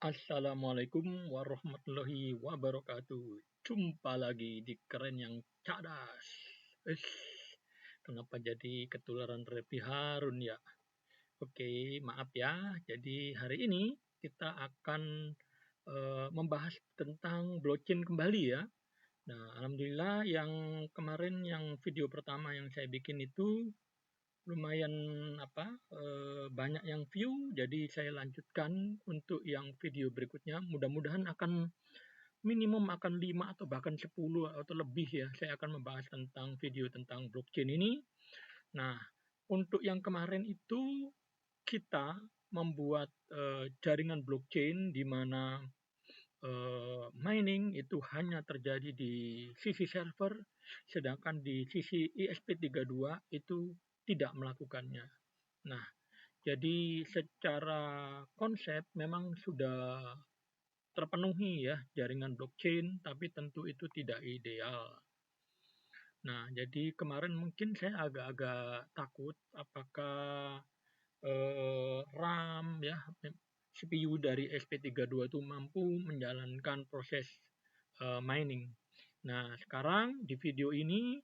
Assalamualaikum warahmatullahi wabarakatuh. Jumpa lagi di Keren yang Cadas. Eh, kenapa jadi ketularan Repi Harun ya? Oke, maaf ya. Jadi hari ini kita akan membahas tentang blockchain kembali ya. Nah, alhamdulillah yang kemarin yang video pertama yang saya bikin itu lumayan banyak yang view, jadi saya lanjutkan untuk yang video berikutnya. Mudah-mudahan akan minimum akan 5 atau bahkan 10 atau lebih ya, saya akan membahas tentang video tentang blockchain ini. Nah, untuk yang kemarin itu kita membuat jaringan blockchain di mana mining itu hanya terjadi di sisi server, sedangkan di sisi ESP32 itu tidak melakukannya. Nah, jadi secara konsep memang sudah terpenuhi ya jaringan blockchain, tapi tentu itu tidak ideal. Nah, jadi kemarin mungkin saya agak-agak takut apakah RAM ya CPU dari SP32 itu mampu menjalankan proses mining. Nah, sekarang di video ini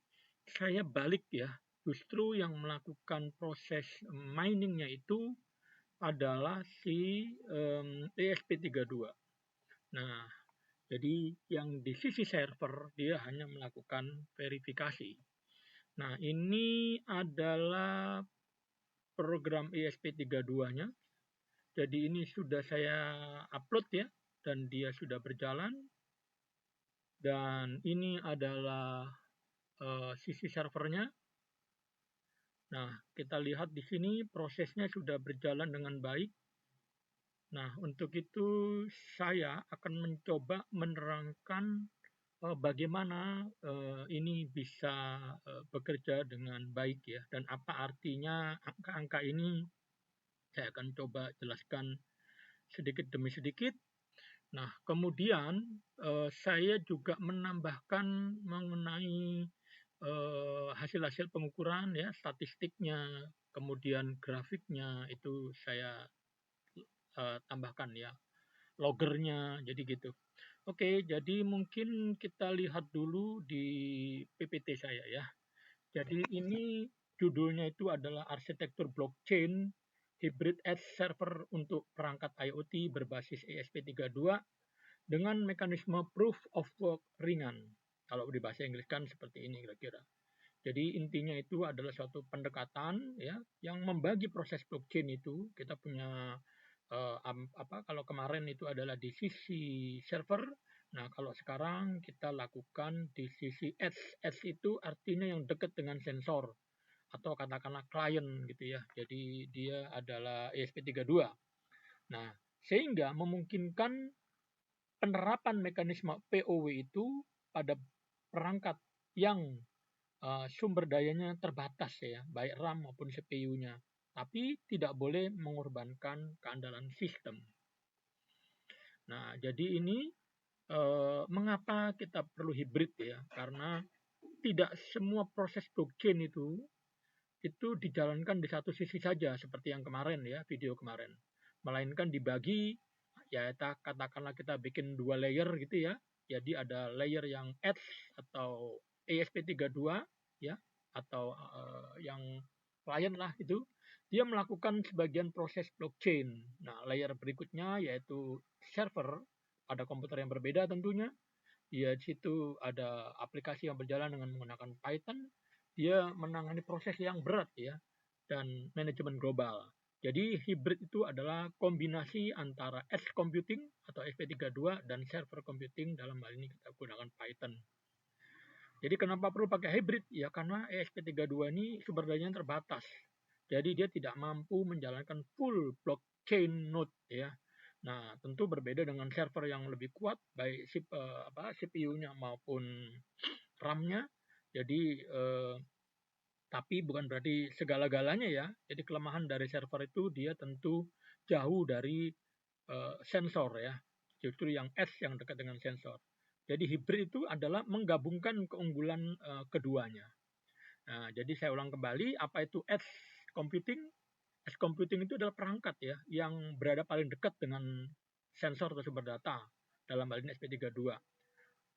saya balik ya, justru yang melakukan proses miningnya itu adalah si ESP32. Nah, jadi yang di sisi server dia hanya melakukan verifikasi. Nah, ini adalah program ESP32-nya. Jadi ini sudah saya upload ya, dan dia sudah berjalan. Dan ini adalah sisi servernya. Nah, kita lihat di sini prosesnya sudah berjalan dengan baik. Nah, untuk itu saya akan mencoba menerangkan bagaimana ini bisa bekerja dengan baik ya, dan apa artinya angka-angka ini. Saya akan coba jelaskan sedikit demi sedikit. Nah, kemudian saya juga menambahkan mengenai hasil-hasil pengukuran ya, statistiknya, kemudian grafiknya itu saya tambahkan ya, logernya, jadi gitu. Oke, jadi mungkin kita lihat dulu di PPT saya ya. Jadi ini judulnya itu adalah arsitektur blockchain hybrid edge server untuk perangkat IoT berbasis ESP32 dengan mekanisme proof of work ringan. Kalau di bahasa Inggris kan seperti ini kira-kira. Jadi intinya itu adalah suatu pendekatan ya yang membagi proses blockchain itu. Kita punya kalau kemarin itu adalah di sisi server. Nah, kalau sekarang kita lakukan di sisi edge. Edge itu artinya yang dekat dengan sensor atau katakanlah klien gitu ya. Jadi dia adalah ESP32. Nah, sehingga memungkinkan penerapan mekanisme POW itu pada perangkat yang sumber dayanya terbatas ya, baik RAM maupun CPU-nya. Tapi tidak boleh mengorbankan keandalan sistem. Nah, jadi ini mengapa kita perlu hibrid ya? Karena tidak semua proses blockchain itu dijalankan di satu sisi saja seperti yang kemarin ya, video kemarin. Melainkan dibagi ya, katakanlah kita bikin 2 layer gitu ya. Jadi ada layer yang edge atau ESP32 ya, atau yang client lah itu, dia melakukan sebagian proses blockchain. Nah, layer berikutnya yaitu server, ada komputer yang berbeda tentunya. Dia di situ ada aplikasi yang berjalan dengan menggunakan Python. Dia menangani proses yang berat ya, dan manajemen global. Jadi hybrid itu adalah kombinasi antara edge computing atau SP32 dan server computing, dalam hal ini kita gunakan Python. Jadi kenapa perlu pakai hybrid? Ya karena ESP32 ini sumber dayanya terbatas. Jadi dia tidak mampu menjalankan full blockchain node ya. Nah, tentu berbeda dengan server yang lebih kuat baik CPU-nya maupun RAM-nya. Jadi tapi bukan berarti segala-galanya ya. Jadi kelemahan dari server itu dia tentu jauh dari sensor ya. Justru yang edge yang dekat dengan sensor. Jadi hybrid itu adalah menggabungkan keunggulan keduanya. Nah, jadi saya ulang kembali, apa itu edge computing? Edge computing itu adalah perangkat ya yang berada paling dekat dengan sensor atau sumber data, dalam hal ini SP32.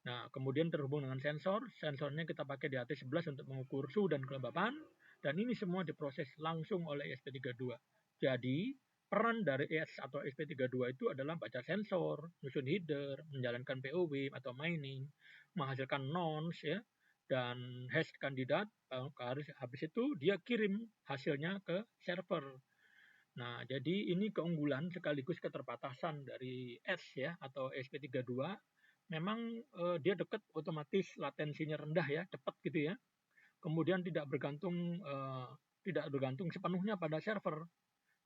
Nah, kemudian terhubung dengan sensor, sensornya kita pakai di AT11 untuk mengukur suhu dan kelembapan, dan ini semua diproses langsung oleh SP32. Jadi, peran dari ES atau SP32 itu adalah baca sensor, nyusun header, menjalankan POW atau mining, menghasilkan nonce ya, dan hash kandidat. Habis itu dia kirim hasilnya ke server. Nah, jadi ini keunggulan sekaligus keterbatasan dari ES ya atau SP32. Memang dia dekat, otomatis latensinya rendah ya, cepat gitu ya. Kemudian tidak bergantung sepenuhnya pada server.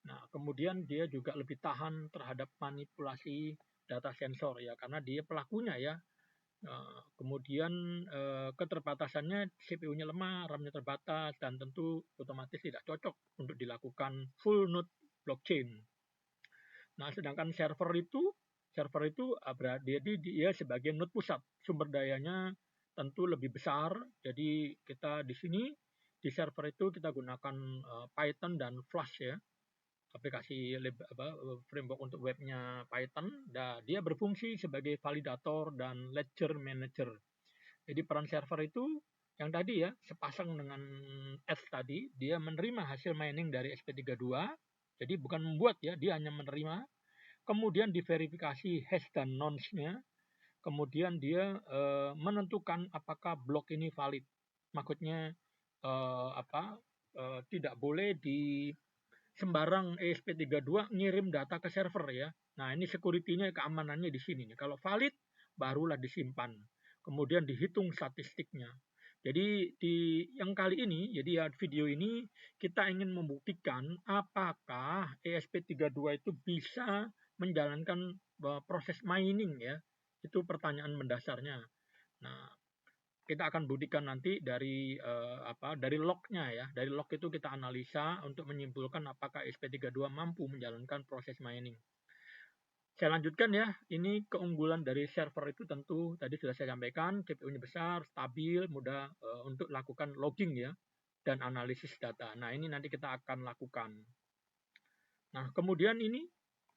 Nah, kemudian dia juga lebih tahan terhadap manipulasi data sensor ya, karena dia pelakunya ya. Kemudian keterbatasannya CPU-nya lemah, RAM-nya terbatas, dan tentu otomatis tidak cocok untuk dilakukan full node blockchain. Nah, sedangkan server itu berarti dia sebagai node pusat, sumber dayanya tentu lebih besar. Jadi kita di sini di server itu kita gunakan Python dan Flash ya, aplikasi framework untuk webnya Python. Dan dia berfungsi sebagai validator dan ledger manager. Jadi peran server itu yang tadi ya, sepasang dengan S tadi, dia menerima hasil mining dari SP32. Jadi bukan membuat ya, dia hanya menerima. Kemudian diverifikasi hash dan nonce-nya, kemudian dia menentukan apakah blok ini valid. Maksudnya tidak boleh di sembarang ESP32 ngirim data ke server ya. Nah, ini security-nya, keamanannya di sini. Kalau valid, barulah disimpan. Kemudian dihitung statistiknya. Jadi di yang kali ini, jadi ya video ini kita ingin membuktikan apakah ESP32 itu bisa menjalankan proses mining ya. Itu pertanyaan mendasarnya. Nah, kita akan buktikan nanti dari dari log-nya ya. Dari log itu kita analisa untuk menyimpulkan apakah ESP32 mampu menjalankan proses mining. Saya lanjutkan ya. Ini keunggulan dari server itu tentu tadi sudah saya sampaikan, CPU-nya besar, stabil, mudah untuk lakukan logging ya dan analisis data. Nah, ini nanti kita akan lakukan. Nah, kemudian ini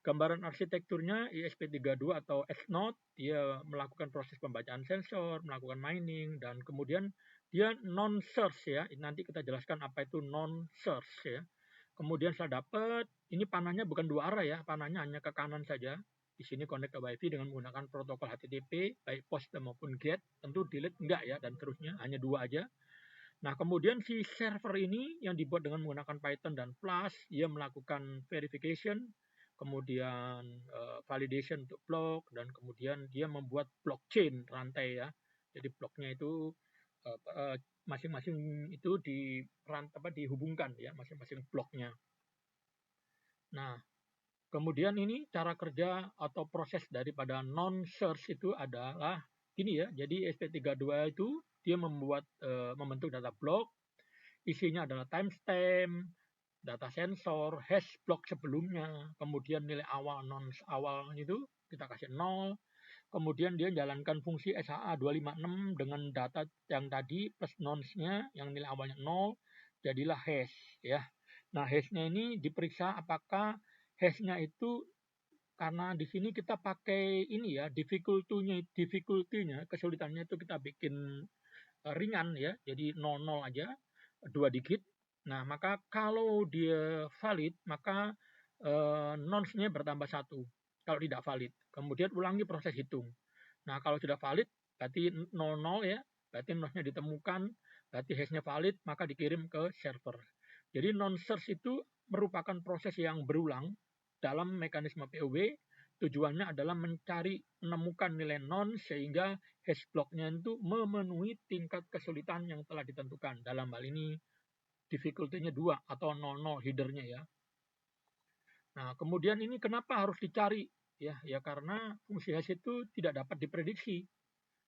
gambaran arsitekturnya ESP32 atau S-Node, dia melakukan proses pembacaan sensor, melakukan mining, dan kemudian dia non-search ya. Nanti kita jelaskan apa itu non-search ya. Kemudian setelah dapat, ini panahnya bukan dua arah ya, panahnya hanya ke kanan saja. Di sini connect ke WiFi dengan menggunakan protokol HTTP, baik post maupun get. Tentu delete enggak ya, dan terusnya, hanya dua aja. Nah, kemudian si server ini yang dibuat dengan menggunakan Python dan Flash, dia melakukan verification, kemudian validation untuk blok, dan kemudian dia membuat blockchain rantai ya. Jadi bloknya itu masing-masing itu dihubungkan ya, masing-masing bloknya. Nah, kemudian ini cara kerja atau proses daripada non-search itu adalah gini ya. Jadi SP32 itu dia membentuk data block, isinya adalah timestamp, data sensor, hash block sebelumnya, kemudian nilai awal nonce awal itu kita kasih 0, kemudian dia jalankan fungsi SHA-256 dengan data yang tadi plus nonce-nya yang nilai awalnya 0, jadilah hash ya. Nah, hash-nya ini diperiksa apakah hash-nya itu, karena di sini kita pakai ini ya, difficulty-nya, kesulitannya itu kita bikin ringan ya, jadi 00 aja, 2 digit. Nah, maka kalau dia valid, maka nonce-nya bertambah 1. Kalau tidak valid, kemudian ulangi proses hitung. Nah, kalau sudah valid, berarti 00 ya, berarti nonce-nya ditemukan, berarti hash-nya valid, maka dikirim ke server. Jadi non-search itu merupakan proses yang berulang dalam mekanisme POW. Tujuannya adalah menemukan nilai nonce sehingga hash block-nya itu memenuhi tingkat kesulitan yang telah ditentukan. Dalam hal ini difficulty-nya 2 atau 00 header-nya ya. Nah, kemudian ini kenapa harus dicari? Ya karena fungsi hash itu tidak dapat diprediksi.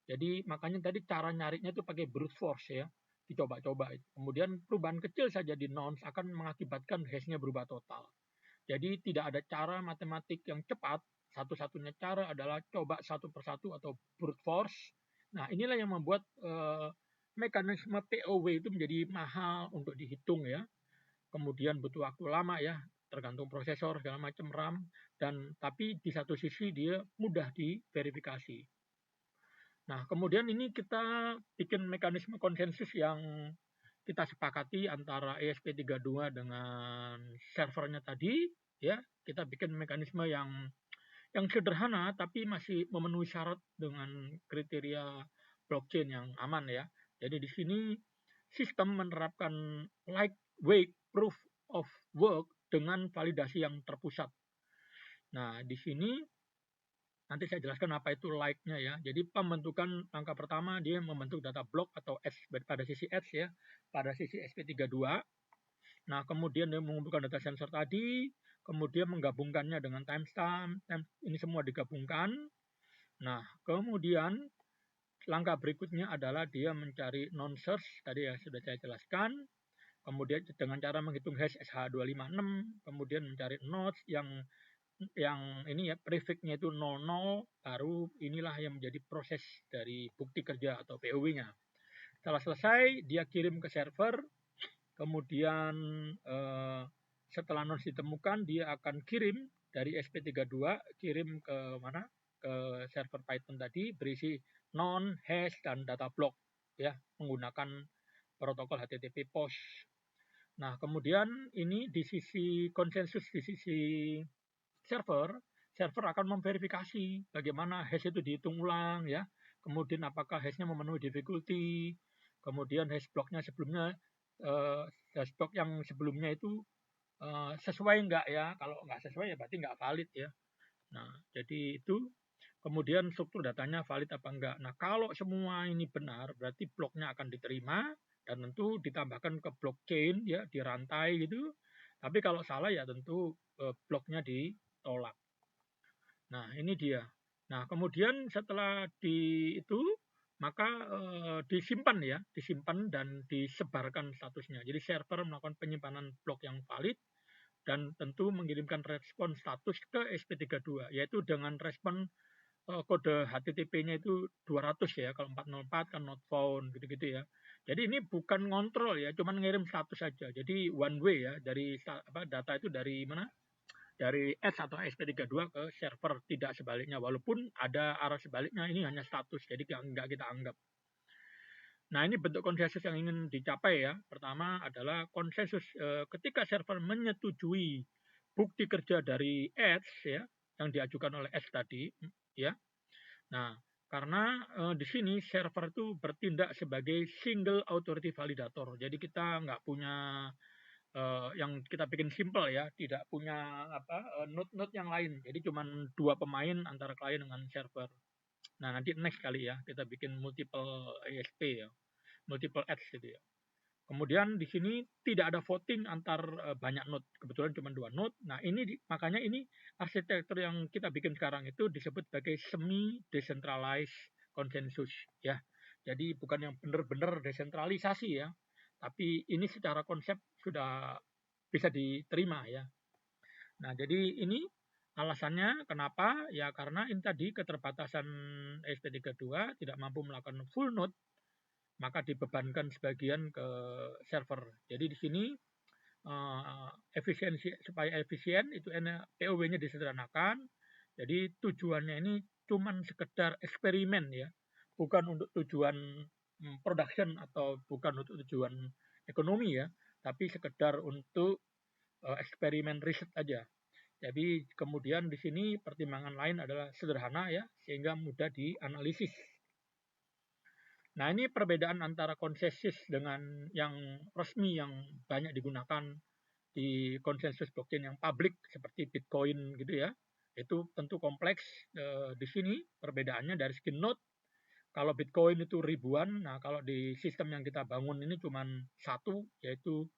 Jadi makanya tadi cara nyarinya itu pakai brute force ya. Dicoba-coba. Kemudian perubahan kecil saja di nonce akan mengakibatkan hash-nya berubah total. Jadi tidak ada cara matematik yang cepat. Satu-satunya cara adalah coba satu persatu atau brute force. Nah, inilah yang membuat mekanisme POW itu menjadi mahal untuk dihitung ya. Kemudian butuh waktu lama ya. tergantung prosesor segala macam RAM, dan tapi di satu sisi dia mudah diverifikasi. Nah, kemudian ini kita bikin mekanisme konsensus yang kita sepakati antara ESP32 dengan servernya tadi, ya. Kita bikin mekanisme yang sederhana tapi masih memenuhi syarat dengan kriteria blockchain yang aman, ya. Jadi di sini sistem menerapkan lightweight proof of work dengan validasi yang terpusat. Nah, di sini nanti saya jelaskan apa itu like-nya, ya. Jadi pembentukan langkah pertama dia membentuk data block atau edge pada sisi edge, ya, pada sisi SP32. Nah, kemudian dia mengumpulkan data sensor tadi, kemudian menggabungkannya dengan timestamp, ini semua digabungkan. Nah, kemudian langkah berikutnya adalah dia mencari non-search, tadi ya sudah saya jelaskan. Kemudian dengan cara menghitung hash SH256, kemudian mencari nodes yang ini ya prefix-nya itu 00, baru inilah yang menjadi proses dari bukti kerja atau POW-nya. Setelah selesai, dia kirim ke server, kemudian setelah nodes ditemukan, dia akan kirim dari SP32, kirim ke mana? Ke server Python tadi, berisi non, hash, dan data block, ya, menggunakan protokol HTTP POST. Nah, kemudian ini di sisi konsensus, di sisi server akan memverifikasi bagaimana hash itu dihitung ulang, ya. Kemudian apakah hashnya memenuhi difficulty, kemudian hash blocknya sebelumnya, hash block yang sebelumnya itu sesuai enggak, ya. Kalau enggak sesuai ya berarti enggak valid, ya. Nah, jadi itu. Kemudian struktur datanya valid apa enggak. Nah, kalau semua ini benar, berarti bloknya akan diterima dan tentu ditambahkan ke blockchain, ya, di rantai gitu. Tapi kalau salah ya tentu bloknya ditolak. Nah, ini dia. Nah, kemudian setelah itu maka disimpan, ya, disimpan dan disebarkan statusnya. Jadi server melakukan penyimpanan blok yang valid dan tentu mengirimkan respon status ke SP32, yaitu dengan respon kode HTTP-nya itu 200, ya. Kalau 404 kan not found gitu-gitu, ya. Jadi ini bukan ngontrol, ya, cuman ngirim status saja. Jadi one way, ya, dari data itu dari mana? Dari edge atau SP32 ke server, tidak sebaliknya. Walaupun ada arah sebaliknya, ini hanya status, jadi nggak kita anggap. Nah, ini bentuk konsensus yang ingin dicapai, ya. Pertama adalah konsensus ketika server menyetujui bukti kerja dari edge, ya, yang diajukan oleh edge tadi, ya. Nah, karena di sini server itu bertindak sebagai single authority validator. Jadi kita nggak punya yang kita bikin simple, ya, tidak punya node-node yang lain. Jadi cuma dua pemain antara klien dengan server. Nah, nanti next kali, ya, kita bikin multiple ESP, ya, multiple edge gitu, ya. Kemudian di sini tidak ada voting antar banyak node, kebetulan cuma 2 node. Nah, ini makanya ini arsitektur yang kita bikin sekarang itu disebut sebagai semi decentralized konsensus, ya. Jadi bukan yang benar-benar desentralisasi, ya, tapi ini secara konsep sudah bisa diterima, ya. Nah, jadi ini alasannya kenapa, ya, karena ini tadi keterbatasan SP32 tidak mampu melakukan full node, maka dibebankan sebagian ke server. Jadi di sini efisiensi, supaya efisien itu POW-nya disederhanakan. Jadi tujuannya ini cuman sekedar eksperimen, ya, bukan untuk tujuan production atau bukan untuk tujuan ekonomi, ya, tapi sekedar untuk eksperimen riset aja. Jadi kemudian di sini pertimbangan lain adalah sederhana, ya, sehingga mudah dianalisis. Nah, ini perbedaan antara konsensus dengan yang resmi yang banyak digunakan di konsensus blockchain yang publik seperti Bitcoin gitu, ya. Itu tentu kompleks. Di sini perbedaannya dari segi node. Kalau Bitcoin itu ribuan, nah kalau di sistem yang kita bangun ini cuma satu, yaitu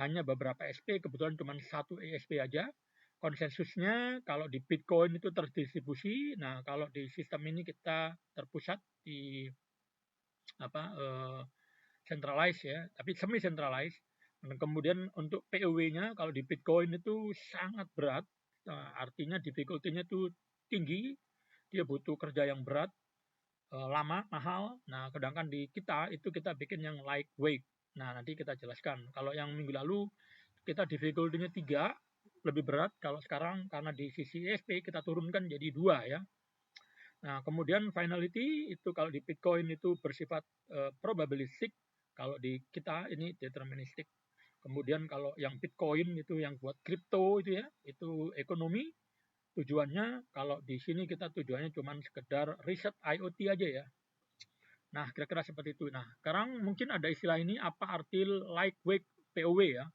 hanya beberapa SP, kebetulan cuma satu ESP aja. Konsensusnya kalau di Bitcoin itu terdistribusi, nah kalau di sistem ini kita terpusat di centralized, ya, tapi semi centralized. Kemudian untuk POW-nya kalau di Bitcoin itu sangat berat, artinya difficulty-nya itu tinggi, dia butuh kerja yang berat, lama, mahal. Nah, sedangkan di kita itu kita bikin yang lightweight. Nah, nanti kita jelaskan. Kalau yang minggu lalu kita difficulty-nya 3, lebih berat. Kalau sekarang karena di sisi ESP kita turunkan jadi 2 ya. Nah, kemudian finality itu kalau di Bitcoin itu bersifat probabilistik, kalau di kita ini deterministik. Kemudian kalau yang Bitcoin itu yang buat kripto itu ya, itu ekonomi. Tujuannya kalau di sini kita tujuannya cuma sekedar riset IoT aja ya. Nah, kira-kira seperti itu. Nah, sekarang mungkin ada istilah ini apa arti lightweight POW ya.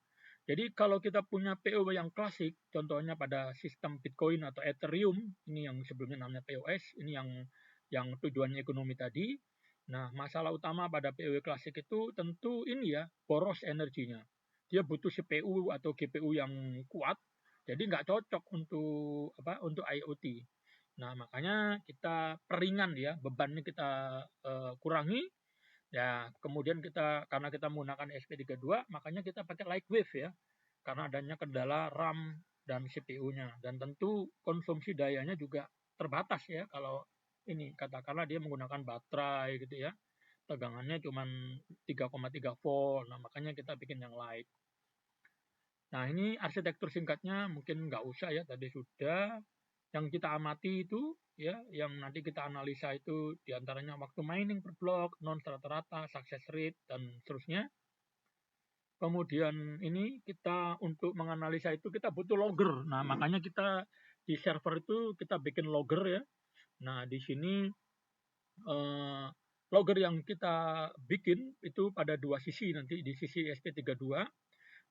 Jadi kalau kita punya POW yang klasik, contohnya pada sistem Bitcoin atau Ethereum, ini yang sebelumnya namanya POS, ini yang tujuannya ekonomi tadi. Nah, masalah utama pada POW klasik itu tentu ini ya, boros energinya. Dia butuh CPU atau GPU yang kuat, jadi nggak cocok untuk IoT. Nah, makanya kita peringan ya, bebannya kita kurangi. Ya, kemudian kita karena kita menggunakan SP32, makanya kita pakai Lightwave ya. Karena adanya kendala RAM dan CPU-nya, dan tentu konsumsi dayanya juga terbatas ya kalau ini katakanlah dia menggunakan baterai gitu ya. Tegangannya cuma 3,3 volt. Nah, makanya kita bikin yang light. Nah, ini arsitektur singkatnya mungkin nggak usah ya, tadi sudah. Yang kita amati itu ya, yang nanti kita analisa itu diantaranya waktu mining per blok, non rata-rata, success rate, dan seterusnya. Kemudian ini kita untuk menganalisa itu kita butuh logger. Nah, makanya kita di server itu kita bikin logger ya. Nah, di sini logger yang kita bikin itu pada dua sisi nanti, di sisi SP32.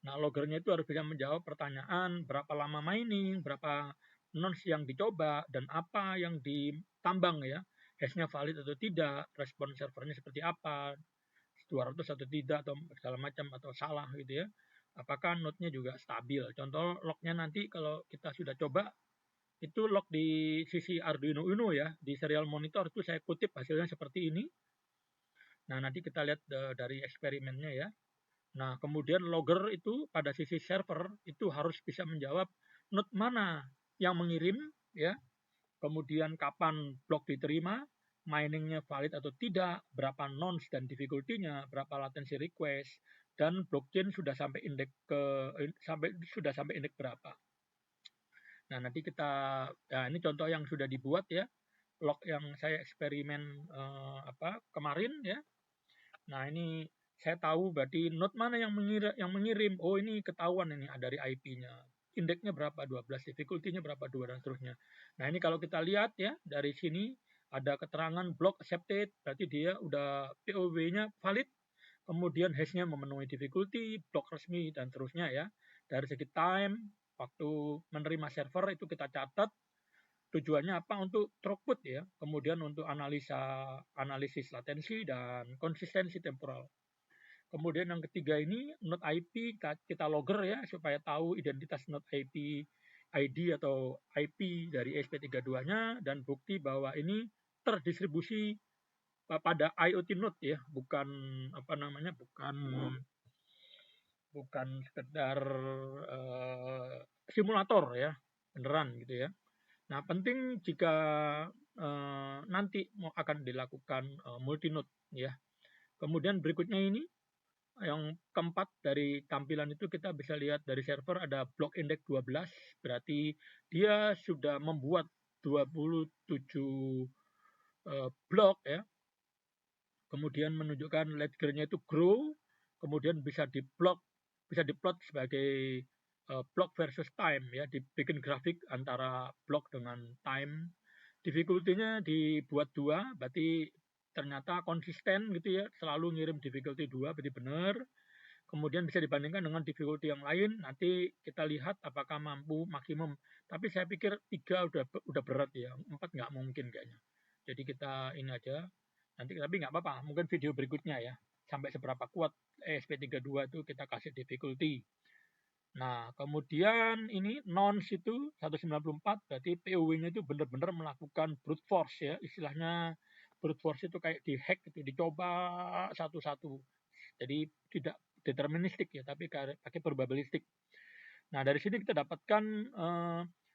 Nah, loggernya itu harus bisa menjawab pertanyaan berapa lama mining, berapa nons yang dicoba, dan apa yang ditambang ya. Hashnya valid atau tidak, respon servernya seperti apa, 200 atau tidak, atau segala macam, atau salah gitu ya. Apakah node-nya juga stabil. Contoh lognya nanti kalau kita sudah coba, itu log di sisi Arduino Uno ya, di serial monitor itu saya kutip hasilnya seperti ini. Nah, nanti kita lihat dari eksperimennya ya. Nah, kemudian logger itu pada sisi server itu harus bisa menjawab node mana yang mengirim ya, kemudian kapan blok diterima, miningnya valid atau tidak, berapa nonce dan difficulty-nya, berapa latency request, dan blockchain sudah sampai indeks berapa. Nah, nanti kita ini contoh yang sudah dibuat ya, log yang saya eksperimen kemarin ya. Nah, ini saya tahu berarti node mana yang mengirim. Oh, ini ketahuan ini dari IP-nya. Indeksnya berapa? 12, difficulty-nya berapa? 2, dan seterusnya. Nah, ini kalau kita lihat ya, dari sini ada keterangan block accepted, berarti dia udah POW-nya valid. Kemudian hash-nya memenuhi difficulty, blok resmi, dan seterusnya ya. Dari segi time, waktu menerima server itu kita catat. Tujuannya apa? Untuk throughput ya. Kemudian untuk analisis latensi dan konsistensi temporal. Kemudian yang ketiga ini node IP kita logger ya supaya tahu identitas node IP ID atau IP dari SP32-nya, dan bukti bahwa ini terdistribusi pada IoT node ya, bukan bukan sekedar simulator ya, beneran gitu ya. Nah, penting jika nanti akan dilakukan multi node ya. Kemudian berikutnya ini yang keempat dari tampilan itu kita bisa lihat dari server ada block index 12, berarti dia sudah membuat 27 blok ya. Kemudian menunjukkan ledgernya itu grow, kemudian bisa diplot sebagai block versus time ya, dibikin grafik antara block dengan time. Difficulty-nya dibuat 2, berarti ternyata konsisten gitu ya, selalu ngirim difficulty 2, berarti benar. Kemudian bisa dibandingkan dengan difficulty yang lain, nanti kita lihat apakah mampu maksimum. Tapi saya pikir 3 udah berat ya, 4 nggak mungkin kayaknya. Jadi kita ini aja, nanti tapi nggak apa-apa, mungkin video berikutnya ya, sampai seberapa kuat ESP32 itu kita kasih difficulty. Nah, kemudian ini nonce itu 194, berarti POW-nya itu benar-benar melakukan brute force ya, istilahnya brute force itu kayak dihack gitu, dicoba satu-satu. Jadi tidak deterministik ya, tapi pakai probabilistik. Nah, dari sini kita dapatkan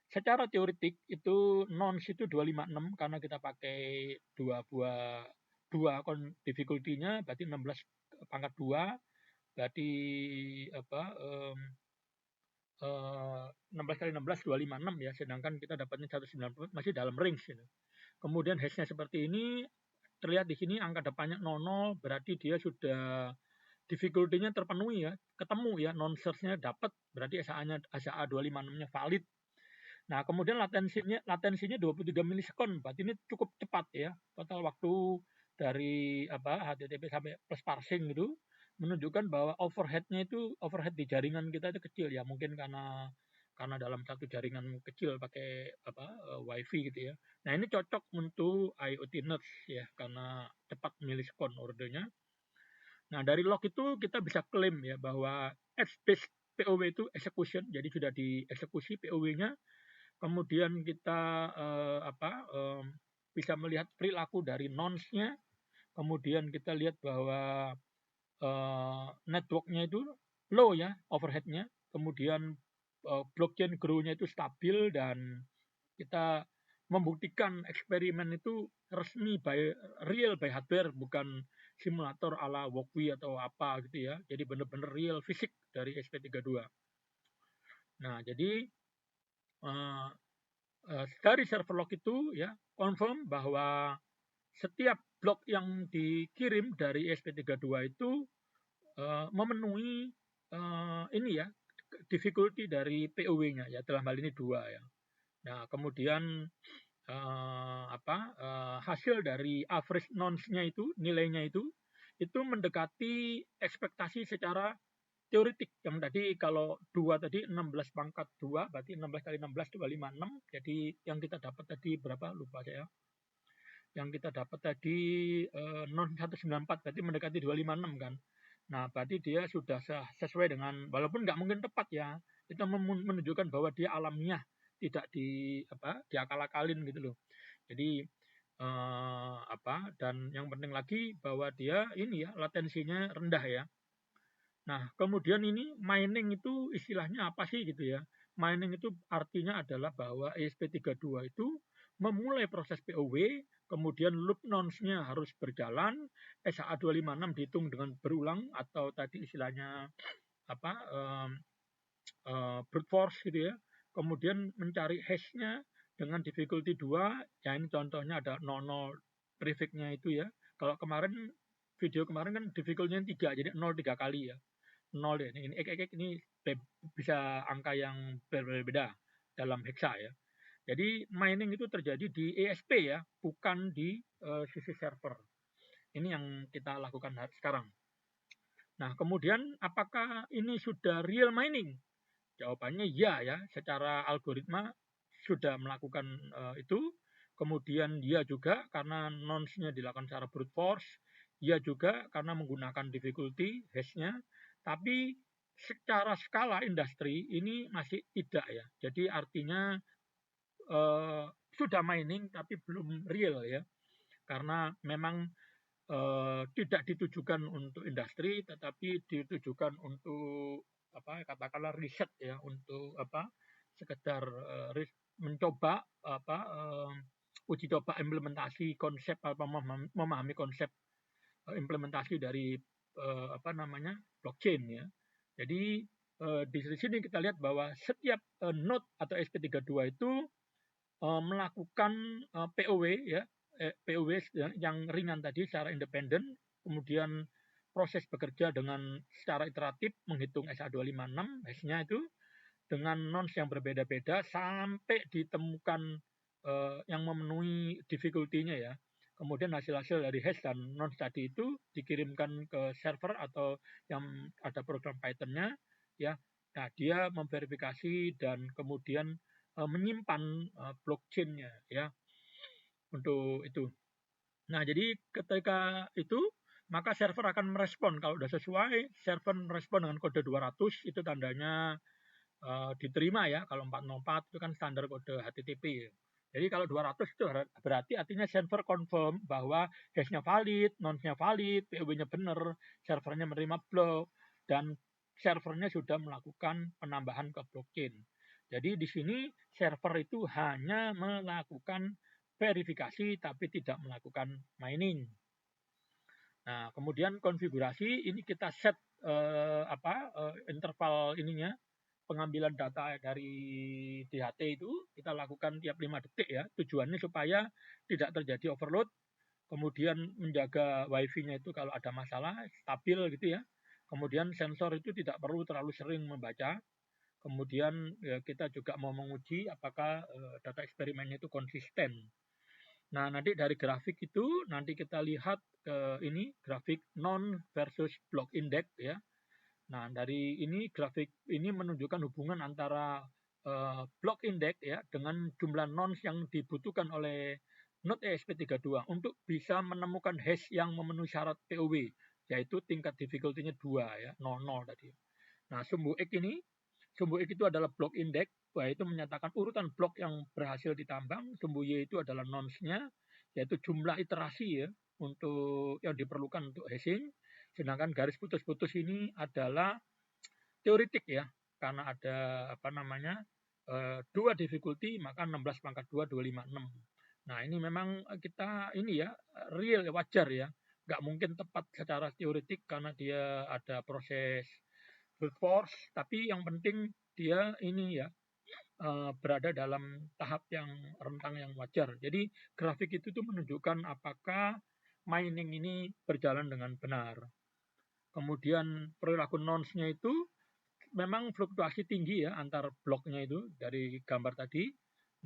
secara teoretik itu nonce itu 256 karena kita pakai dua difficulty-nya, berarti 16 pangkat 2, berarti 16 kali 16 256 ya, sedangkan kita dapatnya 194 masih dalam range gitu. Kemudian hash-nya seperti ini, terlihat di sini angka depannya 00, berarti dia sudah difficulty-nya terpenuhi ya, ketemu ya, non-search-nya dapat, berarti SHA-nya SHA 256-nya valid. Nah, kemudian latensinya 23 milisekund, berarti ini cukup cepat ya. Total waktu dari HTTP sampai plus parsing itu menunjukkan bahwa overhead di jaringan kita itu kecil ya, mungkin karena dalam satu jaringan kecil pakai wifi gitu ya. Nah, ini cocok untuk IoT nodes ya, karena cepat milisekund ordernya. Nah, dari log itu kita bisa klaim ya bahwa edge-based POW itu execution, jadi sudah dieksekusi POW-nya. Kemudian kita bisa melihat perilaku dari nonce-nya. Kemudian kita lihat bahwa network-nya itu low ya, overhead-nya. Kemudian blockchain grow-nya itu stabil, dan kita membuktikan eksperimen itu resmi real by hardware, bukan simulator ala Walkwi atau apa gitu ya. Jadi benar-benar real fisik dari SP32. Nah, jadi dari server log itu ya confirm bahwa setiap blok yang dikirim dari SP32 itu memenuhi ini ya, difficulty dari POW-nya ya, dalam hal ini 2 ya. Nah, kemudian hasil dari average nonce-nya itu, nilainya itu mendekati ekspektasi secara teoretik. Yang tadi kalau 2 tadi 16 pangkat 2, berarti 16 kali 16 256. Jadi yang kita dapat tadi berapa lupa saya. Yang kita dapat tadi non 194, berarti mendekati 256 kan. Nah, berarti dia sudah sesuai dengan, walaupun nggak mungkin tepat ya, itu menunjukkan bahwa dia alamiah, tidak diakal-akalin gitu loh. Jadi dan yang penting lagi bahwa dia ini ya, latensinya rendah ya. Nah, kemudian ini mining itu istilahnya apa sih gitu ya. Mining itu artinya adalah bahwa ESP32 itu memulai proses POW, kemudian loop nonce-nya harus berjalan, SHA-256 dihitung dengan berulang, atau tadi istilahnya brute force gitu ya. Kemudian mencari hash-nya dengan difficulty 2, ya ini contohnya ada 00 prefix-nya itu ya. Kalau video kemarin kan difficulty-nya 3, jadi 0 3 kali ya. 0 ya. Ini bisa angka yang berbeda dalam hexa ya. Jadi mining itu terjadi di ESP ya, bukan di sisi server. Ini yang kita lakukan sekarang. Nah, kemudian apakah ini sudah real mining? Jawabannya ya, secara algoritma sudah melakukan itu. Kemudian dia juga karena nonce-nya dilakukan secara brute force, dia juga karena menggunakan difficulty hash-nya, tapi secara skala industri ini masih tidak ya. Jadi artinya sudah mining tapi belum real ya, karena memang tidak ditujukan untuk industri, tetapi ditujukan untuk katakanlah riset ya, untuk sekedar mencoba uji coba implementasi konsep, memahami konsep implementasi dari blockchain ya. Jadi di sini kita lihat bahwa setiap node atau SP32 itu melakukan POW ya, POW yang ringan tadi secara independen, kemudian proses bekerja dengan secara iteratif menghitung SHA-256 hash-nya itu dengan nonce yang berbeda-beda sampai ditemukan yang memenuhi difficulty-nya ya. Kemudian hasil-hasil dari hash dan nonce tadi itu dikirimkan ke server atau yang ada program Python-nya ya. Nah, dia memverifikasi dan kemudian menyimpan blockchain-nya ya untuk itu. Nah, jadi ketika itu maka server akan merespon. Kalau sudah sesuai, server merespon dengan kode 200, itu tandanya diterima ya. Kalau 404 itu kan standar kode HTTP. Jadi kalau 200 itu berarti artinya server confirm bahwa hash-nya valid, nonce-nya valid, POW-nya benar, servernya menerima blok, dan servernya sudah melakukan penambahan ke blockchain. Jadi di sini server itu hanya melakukan verifikasi tapi tidak melakukan mining. Nah, kemudian konfigurasi ini kita set interval ininya, pengambilan data dari DHT itu kita lakukan tiap 5 detik ya. Tujuannya supaya tidak terjadi overload, kemudian menjaga wifi-nya itu kalau ada masalah stabil gitu ya. Kemudian sensor itu tidak perlu terlalu sering membaca. Kemudian ya, kita juga mau menguji apakah data eksperimennya itu konsisten. Nah, nanti dari grafik itu nanti kita lihat ini grafik non versus block index ya. Nah, dari ini grafik ini menunjukkan hubungan antara block index ya dengan jumlah nons yang dibutuhkan oleh node ESP32 untuk bisa menemukan hash yang memenuhi syarat POW, yaitu tingkat difficulty-nya 2 ya, 00 tadi. Nah, sumbu X ini, sumbu X itu adalah block index, yaitu menyatakan urutan blok yang berhasil ditambang. Sumbu Y itu adalah nonsnya, yaitu jumlah iterasi ya untuk yang diperlukan untuk hashing. Sedangkan garis putus-putus ini adalah teoritik ya, karena ada apa namanya 2 difficulty maka 16 pangkat 2 256. Nah, ini memang kita ini ya real wajar ya, nggak mungkin tepat secara teoritik karena dia ada proses brute force, tapi yang penting dia ini ya berada dalam tahap yang rentang yang wajar. Jadi grafik itu tuh menunjukkan apakah mining ini berjalan dengan benar. Kemudian perilaku nonsnya itu memang fluktuasi tinggi ya antar bloknya itu dari gambar tadi.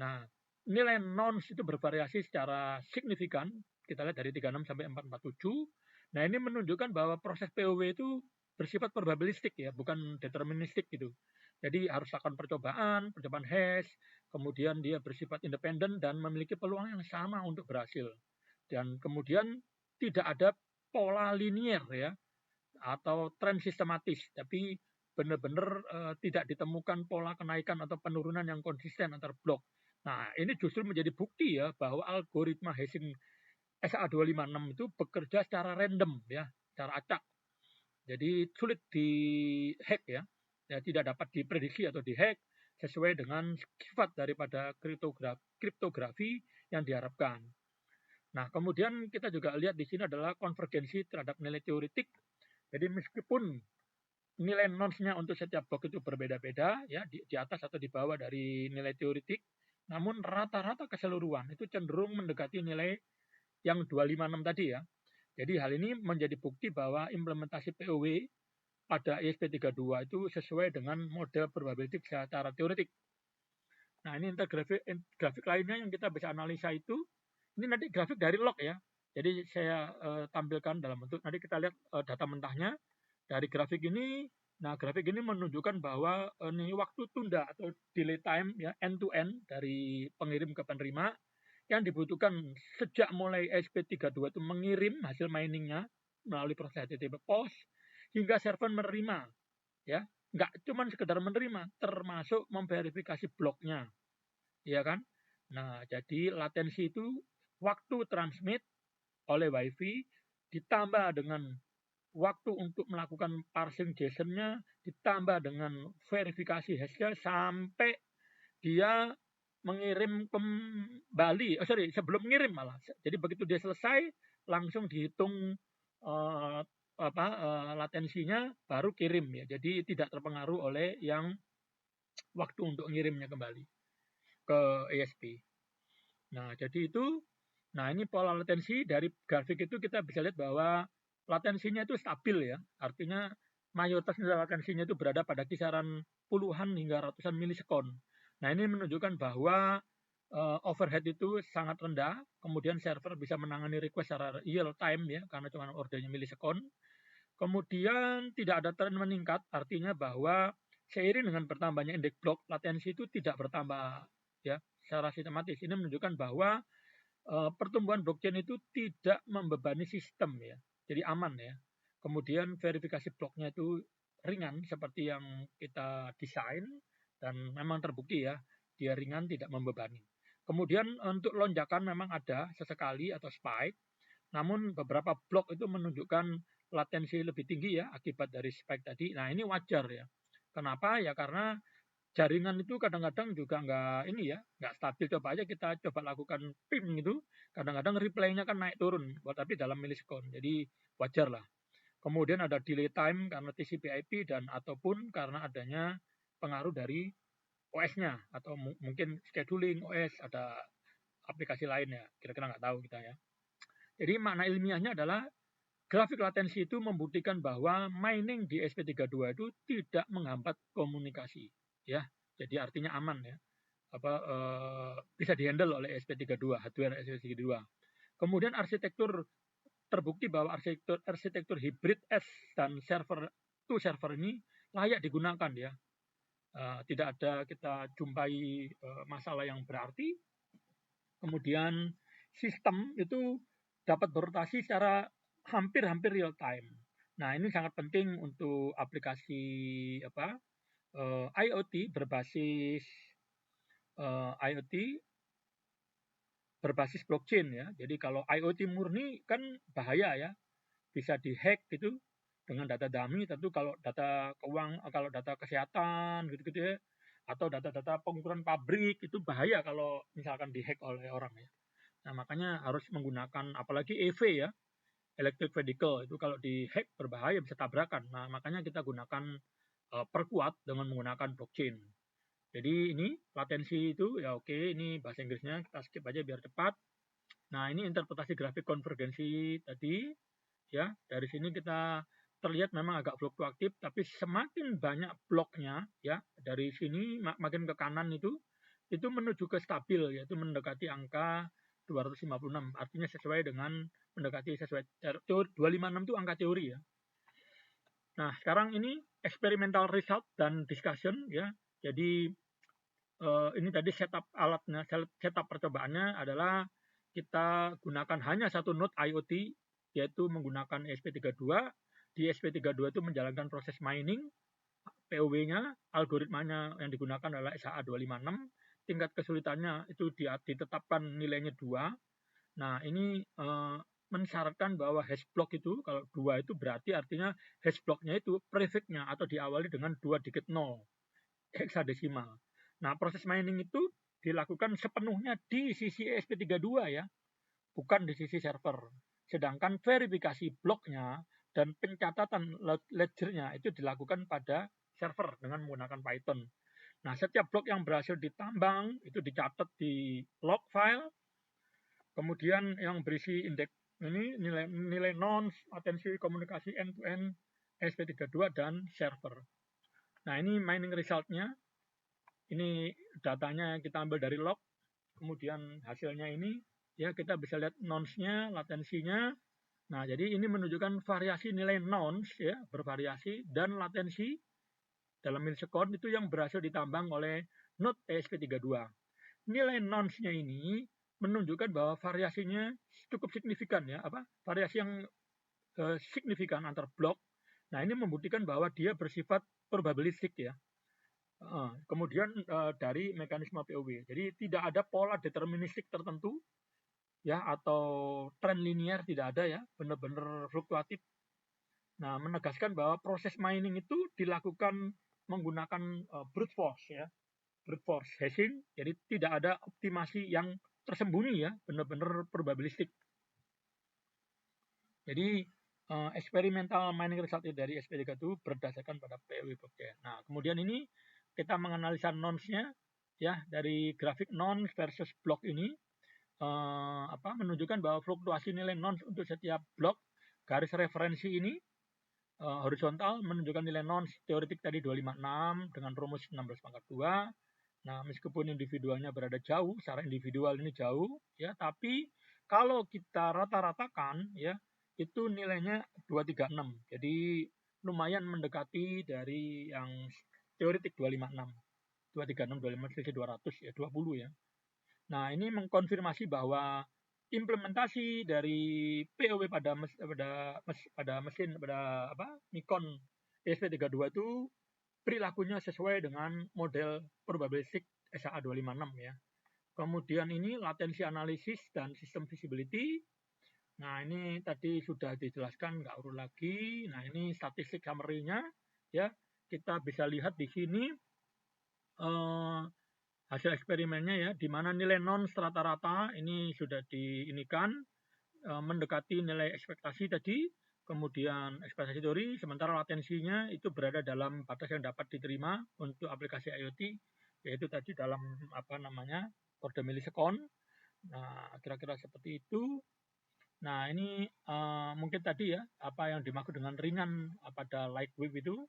Nah, nilai nons itu bervariasi secara signifikan. Kita lihat dari 36 sampai 447. Nah, ini menunjukkan bahwa proses POW itu bersifat probabilistik ya, bukan deterministik gitu. Jadi harus lakukan percobaan hash, kemudian dia bersifat independen dan memiliki peluang yang sama untuk berhasil. Dan kemudian tidak ada pola linier ya, atau tren sistematis, tapi benar-benar tidak ditemukan pola kenaikan atau penurunan yang konsisten antar blok. Nah, ini justru menjadi bukti ya bahwa algoritma hashing SA256 itu bekerja secara random ya, secara acak. Jadi sulit dihack ya, tidak dapat diprediksi atau dihack sesuai dengan sifat daripada kriptografi yang diharapkan. Nah, kemudian kita juga lihat di sini adalah konvergensi terhadap nilai teoritik. Jadi meskipun nilai nonsnya untuk setiap blok itu berbeda-beda ya di atas atau di bawah dari nilai teoritik, namun rata-rata keseluruhan itu cenderung mendekati nilai yang 256 tadi ya. Jadi hal ini menjadi bukti bahwa implementasi POW pada ESP32 itu sesuai dengan model probabilitik secara teoretik. Nah, ini grafik lainnya yang kita bisa analisa itu, ini nanti grafik dari log ya. Jadi saya tampilkan dalam bentuk, nanti kita lihat data mentahnya. Dari grafik ini, nah grafik ini menunjukkan bahwa ini waktu tunda atau delay time ya end to end dari pengirim ke penerima yang dibutuhkan sejak mulai ESP32 itu mengirim hasil miningnya melalui proses HTTP POST hingga server menerima ya, nggak cuma sekedar menerima, termasuk memverifikasi bloknya, ya kan? Nah, jadi latensi itu waktu transmit oleh WiFi ditambah dengan waktu untuk melakukan parsing JSON-nya ditambah dengan verifikasi hash-nya sampai dia mengirim kembali, sebelum mengirim malah. Jadi begitu dia selesai langsung dihitung latensinya baru kirim ya. Jadi tidak terpengaruh oleh yang waktu untuk ngirimnya kembali ke ESP. Nah, jadi itu, nah ini pola latensi dari grafik itu kita bisa lihat bahwa latensinya itu stabil ya. Artinya mayoritas nilai latensinya itu berada pada kisaran puluhan hingga ratusan milisekon. Nah, ini menunjukkan bahwa overhead itu sangat rendah, kemudian server bisa menangani request secara real time ya, karena cuma ordernya milisekon. Kemudian tidak ada tren meningkat, artinya bahwa seiring dengan bertambahnya indeks blok, latensi itu tidak bertambah ya secara sistematis. Ini menunjukkan bahwa pertumbuhan blockchain itu tidak membebani sistem ya, jadi aman ya. Kemudian verifikasi bloknya itu ringan seperti yang kita desain dan memang terbukti ya, dia ringan tidak membebani. Kemudian untuk lonjakan memang ada sesekali atau spike, namun beberapa blok itu menunjukkan latensi lebih tinggi ya akibat dari spike tadi. Nah, ini wajar ya. Kenapa? Ya karena jaringan itu kadang-kadang juga nggak stabil. Coba aja kita coba lakukan ping itu, kadang-kadang reply-nya kan naik turun, tapi dalam milisekon. Jadi wajar lah. Kemudian ada delay time karena TCP/IP dan ataupun karena adanya pengaruh dari OS-nya atau mungkin scheduling OS, ada aplikasi lain ya, kira-kira nggak tahu kita ya. Jadi makna ilmiahnya adalah grafik latensi itu membuktikan bahwa mining di SP32 itu tidak menghambat komunikasi, ya. Jadi artinya aman ya. Bisa dihandle oleh SP32, hardware SP32. Kemudian arsitektur terbukti bahwa arsitektur hybrid S dan server to server ini layak digunakan ya. Tidak ada kita jumpai masalah yang berarti. Kemudian sistem itu dapat berotasi secara hampir real time. Nah, ini sangat penting untuk aplikasi IoT berbasis blockchain ya. Jadi kalau IoT murni kan bahaya ya, bisa dihack gitu dengan data dummy. Tentu kalau data kalau data kesehatan gitu-gitu ya, atau data-data pengukuran pabrik itu bahaya kalau misalkan dihack oleh orang ya. Nah, makanya harus menggunakan apalagi EV ya, electric vehicle itu kalau dihack berbahaya, bisa tabrakan. Nah, makanya kita gunakan perkuat dengan menggunakan blockchain. Jadi ini latensi itu ya oke, ini bahasa Inggrisnya kita skip aja biar cepat. Nah, ini interpretasi grafik konvergensi tadi ya. Dari sini kita terlihat memang agak fluktuatif, tapi semakin banyak bloknya ya, dari sini makin ke kanan itu menuju ke stabil, yaitu mendekati angka 256. Artinya sesuai dengan mendekati sesuai 256 itu angka teori ya. Nah, sekarang ini experimental result dan discussion ya. Jadi ini tadi setup alatnya, setup percobaannya adalah kita gunakan hanya satu node IoT, yaitu menggunakan ESP32. Di ESP32 itu menjalankan proses mining, POW-nya, algoritmanya yang digunakan adalah SHA-256, tingkat kesulitannya itu ditetapkan nilainya 2. Nah, ini mensyaratkan bahwa hash block itu, kalau 2 itu berarti artinya hash blocknya itu prefix-nya atau diawali dengan 2 digit 0, heksadesimal. Nah, proses mining itu dilakukan sepenuhnya di sisi ESP32 ya, bukan di sisi server. Sedangkan verifikasi bloknya dan pencatatan ledgernya itu dilakukan pada server dengan menggunakan Python. Nah, setiap blok yang berhasil ditambang itu dicatat di log file. Kemudian yang berisi indeks ini nilai nonce, atensi komunikasi end-to-end, ESP32 dan server. Nah, ini mining resultnya. Ini datanya kita ambil dari log. Kemudian hasilnya ini ya kita bisa lihat nonce-nya, latensinya. Nah, jadi ini menunjukkan variasi nilai nonce ya, bervariasi, dan latensi dalam milisekund itu yang berhasil ditambang oleh node ESP32. Nilai nonce-nya ini menunjukkan bahwa variasinya cukup signifikan ya, variasi yang signifikan antar blok. Nah, ini membuktikan bahwa dia bersifat probabilistik ya. Kemudian dari mekanisme POW. Jadi tidak ada pola deterministik tertentu ya, atau tren linear tidak ada ya, benar-benar fluktuatif. Nah, menegaskan bahwa proses mining itu dilakukan menggunakan brute force ya, brute force hashing. Jadi tidak ada optimasi yang tersembunyi ya, benar-benar probabilistik. Jadi eksperimental mining result dari SP32 itu berdasarkan pada POW blockchain. Nah, kemudian ini kita menganalisa nonce-nya ya, dari grafik nonce versus blok ini menunjukkan bahwa fluktuasi nilai nonce untuk setiap blok garis referensi ini horizontal menunjukkan nilai nonce teoretik tadi 256 dengan rumus 16 pangkat 2. Nah, meskipun individualnya berada jauh, secara individual ini jauh ya, tapi kalau kita rata-ratakan ya, itu nilainya 236. Jadi lumayan mendekati dari yang teoretik 256. 236, 256 selisih 200 ya, 20 ya. Nah, ini mengkonfirmasi bahwa implementasi dari POW pada Nikon ESP32 itu perilakunya sesuai dengan model probabilistik SHA-256 ya. Kemudian ini latensi analisis dan sistem visibility. Nah, ini tadi sudah dijelaskan, nggak urut lagi. Nah, ini statistik summary-nya ya. Kita bisa lihat di sini hasil eksperimennya ya, di mana nilai nonce rata-rata ini sudah diinikan mendekati nilai ekspektasi tadi. kemudian ekspektasi teori, sementara latensinya itu berada dalam batas yang dapat diterima untuk aplikasi IoT, yaitu tadi dalam per milisekon. Nah, kira-kira seperti itu. Nah, ini mungkin tadi ya, apa yang dimaksud dengan ringan pada lightweight itu.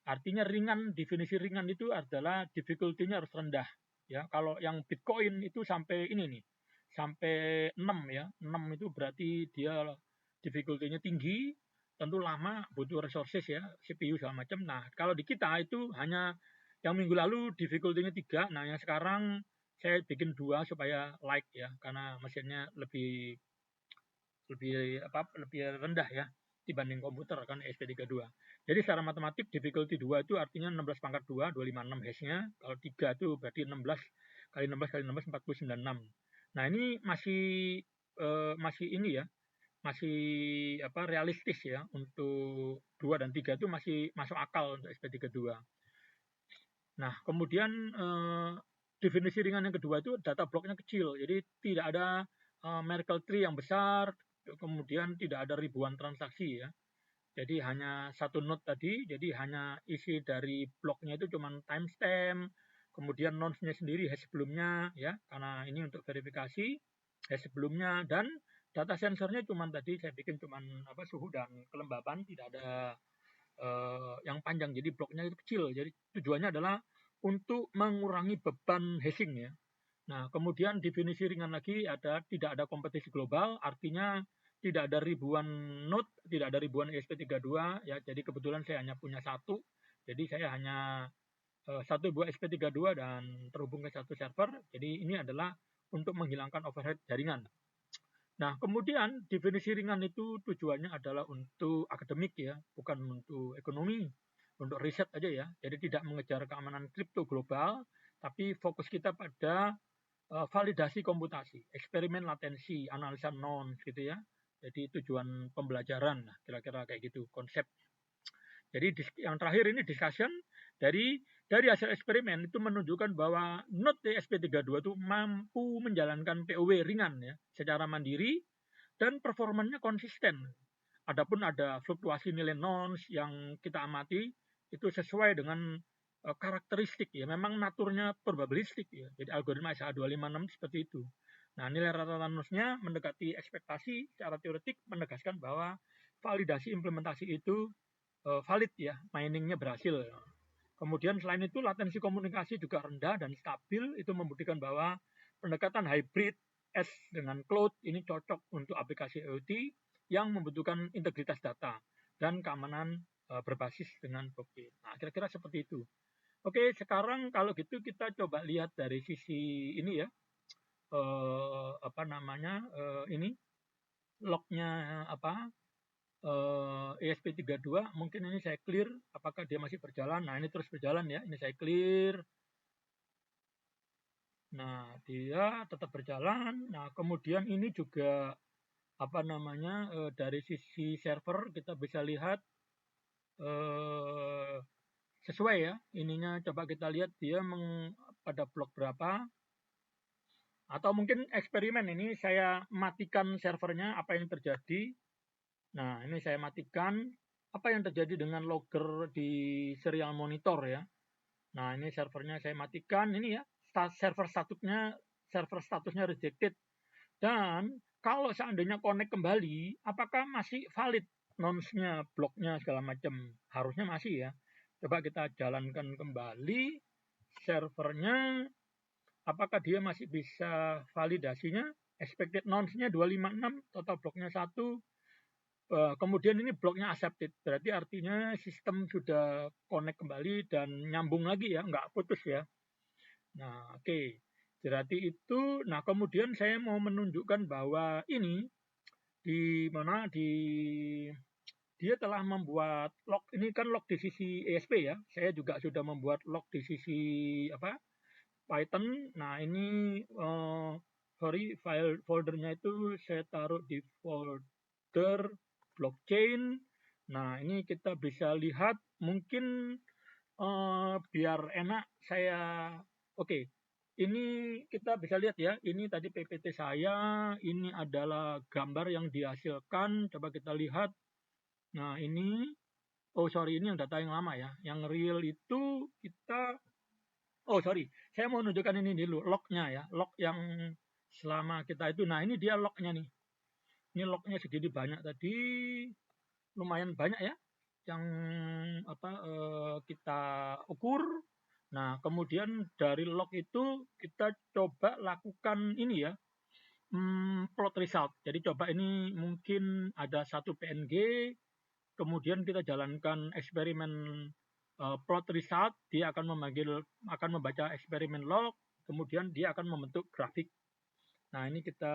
Artinya ringan, definisi ringan itu adalah difficulty-nya harus rendah. Ya, kalau yang Bitcoin itu sampai ini nih, sampai 6 ya. 6 itu berarti dia difficulty-nya tinggi, tentu lama, butuh resources ya, CPU segala macam. Nah, kalau di kita itu hanya yang minggu lalu difficulty-nya 3, nah yang sekarang saya bikin 2 supaya light ya, karena mesinnya lebih rendah ya dibanding komputer kan ESP32. Jadi secara matematik difficulty 2 itu artinya 16 pangkat 2, 256 hash-nya. Kalau 3 itu berarti 16 kali 16 kali 16 496. Nah, ini masih ini ya, masih realistis ya untuk 2 dan 3 itu masih masuk akal untuk SP32. Nah, kemudian definisi ringan yang kedua itu data blocknya kecil. Jadi tidak ada Merkle tree yang besar, kemudian tidak ada ribuan transaksi ya. Jadi hanya satu node tadi, jadi hanya isi dari bloknya itu cuma timestamp, kemudian nodes-nya sendiri hash sebelumnya ya, karena ini untuk verifikasi hash sebelumnya, dan data sensornya cuma tadi saya bikin cuma suhu dan kelembapan, tidak ada yang panjang, jadi bloknya itu kecil. Jadi tujuannya adalah untuk mengurangi beban hashing ya. Nah, kemudian definisi ringan lagi tidak ada kompetisi global, artinya tidak ada ribuan node, tidak ada ribuan ESP32 ya. Jadi kebetulan saya hanya punya satu. Jadi saya hanya satu buah ESP32 dan terhubung ke satu server. Jadi ini adalah untuk menghilangkan overhead jaringan. Nah, kemudian definisi ringan itu tujuannya adalah untuk akademik ya, bukan untuk ekonomi, untuk riset aja ya. Jadi tidak mengejar keamanan kripto global, tapi fokus kita pada validasi komputasi, eksperimen latensi, analisa nonce gitu ya. Jadi tujuan pembelajaran, kira-kira kayak gitu konsep. Jadi yang terakhir ini discussion dari hasil eksperimen itu menunjukkan bahwa node ESP32 itu mampu menjalankan POW ringan ya, secara mandiri dan performanya konsisten. Adapun ada fluktuasi nilai nonce yang kita amati itu sesuai dengan karakteristik ya, memang naturnya probabilistik ya. Jadi algoritma SH256 seperti itu. Nah, nilai rata-rata nonce-nya mendekati ekspektasi secara teoretik, menegaskan bahwa validasi implementasi itu valid ya, miningnya berhasil. Kemudian selain itu latensi komunikasi juga rendah dan stabil, itu membuktikan bahwa pendekatan hybrid edge dengan cloud ini cocok untuk aplikasi IoT yang membutuhkan integritas data dan keamanan berbasis dengan blockchain. Nah, kira-kira seperti itu. Oke, sekarang kalau gitu kita coba lihat dari sisi ini ya, ini lognya ESP32, mungkin ini saya clear, apakah dia masih berjalan. Nah, ini terus berjalan ya, ini saya clear. Nah, dia tetap berjalan. Nah, kemudian ini juga dari sisi server kita bisa lihat sesuai ya, ininya coba kita lihat dia pada blok berapa, atau mungkin eksperimen ini saya matikan servernya, apa yang terjadi. Nah, ini saya matikan, apa yang terjadi dengan logger di serial monitor ya. Nah, ini servernya saya matikan, ini ya, server statusnya rejected. Dan kalau seandainya connect kembali, apakah masih valid nonce-nya, bloknya segala macam? Harusnya masih ya. Coba kita jalankan kembali servernya, apakah dia masih bisa validasinya? Expected nonce-nya 256, total bloknya 1. Kemudian ini bloknya accepted, berarti artinya sistem sudah connect kembali dan nyambung lagi ya, nggak putus ya. Nah, oke. Berarti itu, nah kemudian saya mau menunjukkan bahwa ini dia telah membuat log, ini kan log di sisi ESP ya. Saya juga sudah membuat log di sisi Python. Nah, ini file foldernya itu saya taruh di folder blockchain. Nah, ini kita bisa lihat, mungkin biar enak saya ini kita bisa lihat ya, ini tadi PPT saya, ini adalah gambar yang dihasilkan, coba kita lihat Nah, ini, oh sorry, ini yang data yang lama ya. Yang real itu kita, oh sorry, saya mau nunjukkan ini dulu, lognya ya. Log yang selama kita itu, nah ini dia lognya nih. Ini lognya segini banyak tadi, lumayan banyak ya. Yang kita ukur. Nah, kemudian dari log itu kita coba lakukan ini ya, plot result. Jadi coba ini mungkin ada satu PNG, kemudian kita jalankan eksperimen plot result, dia akan membaca eksperimen log, kemudian dia akan membentuk grafik. Nah, ini kita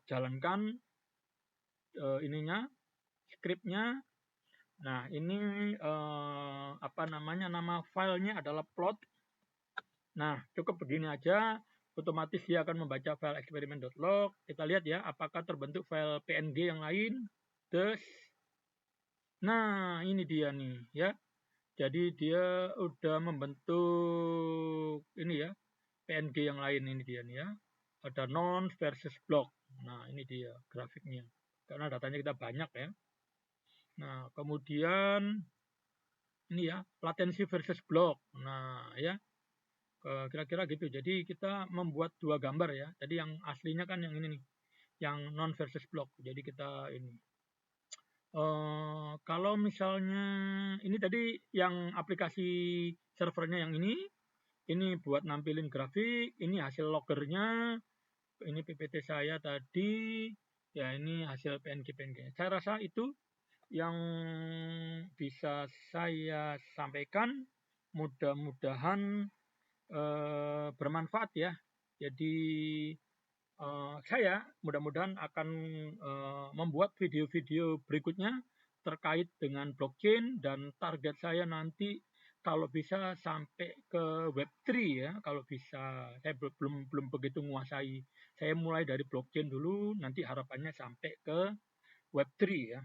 jalankan ininya, skripnya. Nah, ini nama filenya adalah plot. Nah, cukup begini aja, otomatis dia akan membaca file eksperimen.log. Kita lihat ya, apakah terbentuk file PNG yang lain. Nah, ini dia nih ya. Jadi dia udah membentuk ini ya, PNG yang lain ini dia nih ya. Ada non versus block. Nah, ini dia grafiknya. Karena datanya kita banyak ya. Nah, kemudian ini ya, latensi versus block. Nah, ya, kira-kira gitu. Jadi kita membuat dua gambar ya. Jadi yang aslinya kan yang ini nih, yang non versus block. Jadi kita ini. Kalau misalnya ini tadi yang aplikasi servernya yang ini buat nampilin grafik, ini hasil loggernya, ini PPT saya tadi, ya ini hasil PNG. Saya rasa itu yang bisa saya sampaikan, mudah-mudahan bermanfaat ya. Jadi saya mudah-mudahan akan membuat video-video berikutnya terkait dengan blockchain, dan target saya nanti kalau bisa sampai ke Web3 ya, kalau bisa. Saya belum begitu menguasai. Saya mulai dari blockchain dulu, nanti harapannya sampai ke Web3 ya.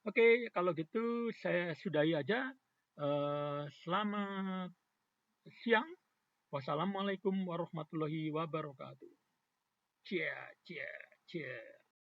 Oke, kalau gitu saya sudahi aja. Selamat siang. Wassalamualaikum warahmatullahi wabarakatuh. Cia, cia, cia.